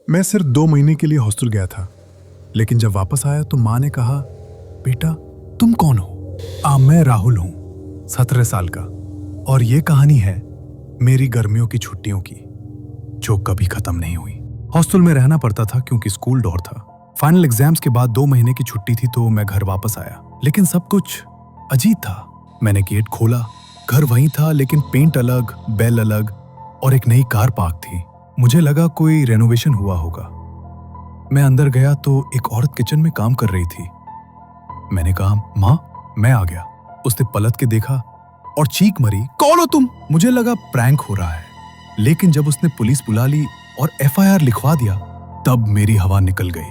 मैं सिर्फ 2 महीने के लिए हॉस्टल गया था, लेकिन जब वापस आया तो माँ ने कहा, बेटा तुम कौन हो? मैं राहुल हूँ, 17 साल का, और ये कहानी है मेरी गर्मियों की छुट्टियों की, जो कभी खत्म नहीं हुई। हॉस्टल में रहना पड़ता था क्योंकि स्कूल डोर था। फाइनल एग्जाम्स के बाद 2 महीने की छुट्टी थी तो मैं घर वापस आया, लेकिन सब कुछ अजीब था। मैंने गेट खोला, घर वहीं था लेकिन पेंट अलग, बेल अलग और एक नई कार पार्क थी। मुझे लगा कोई रेनोवेशन हुआ होगा। मैं अंदर गया तो एक औरत किचन में काम कर रही थी। मैंने कहा, माँ मैं आ गया। उसने पलट के देखा और चीख मरी, कौन हो तुम? मुझे लगा प्रैंक हो रहा है, लेकिन जब उसने पुलिस बुला ली और FIR लिखवा दिया तब मेरी हवा निकल गई।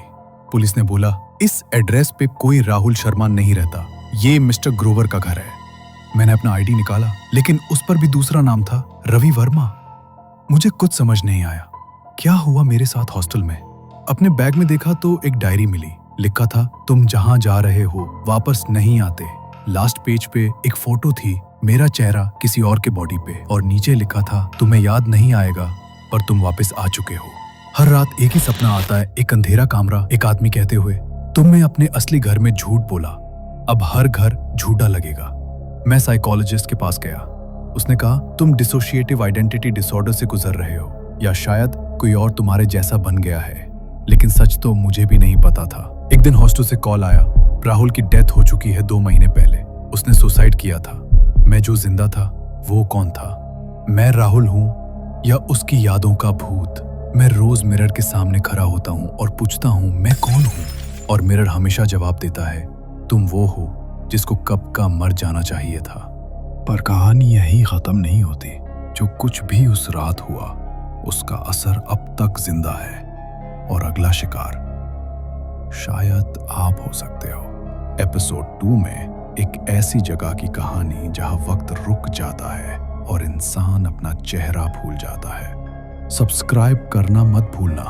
पुलिस ने बोला, इस एड्रेस पे कोई राहुल शर्मा नहीं रहता, ये मिस्टर ग्रोवर का घर है। मैंने अपना ID निकाला, लेकिन उस पर भी दूसरा नाम था, रवि वर्मा। मुझे कुछ समझ नहीं आया क्या हुआ मेरे साथ हॉस्टल में। अपने बैग में देखा तो एक डायरी मिली, लिखा था, तुम जहां जा रहे हो वापस नहीं आते। लास्ट पेज पे एक फोटो थी, मेरा चेहरा किसी और के बॉडी पे, और नीचे लिखा था, तुम्हें याद नहीं आएगा पर तुम वापस आ चुके हो। हर रात एक ही सपना आता है, एक अंधेरा कमरा, एक आदमी कहते हुए, तुमने अपने असली घर में झूठ बोला, अब हर घर झूठा लगेगा। मैं साइकोलॉजिस्ट के पास गया। उसने कहा, तुम डिसोशिएटिव आइडेंटिटी डिसऑर्डर से गुजर रहे हो, या शायद कोई और तुम्हारे जैसा बन गया है। लेकिन सच तो मुझे भी नहीं पता था। एक दिन हॉस्टल से कॉल आया, राहुल की डेथ हो चुकी है 2 महीने पहले, उसने सुसाइड किया था। मैं जो जिंदा था वो कौन था? मैं राहुल हूँ या उसकी यादों का भूत? मैं रोज मिरर के सामने खड़ा होता हूँ और पूछता हूँ, मैं कौन हूँ? और मिरर हमेशा जवाब देता है, तुम वो हो जिसको कब का मर जाना चाहिए था। पर कहानी यही खत्म नहीं होती। जो कुछ भी उस रात हुआ उसका असर अब तक जिंदा है, और अगला शिकार शायद आप हो सकते हो। एपिसोड 2 में एक ऐसी जगह की कहानी जहां वक्त रुक जाता है और इंसान अपना चेहरा भूल जाता है। सब्सक्राइब करना मत भूलना।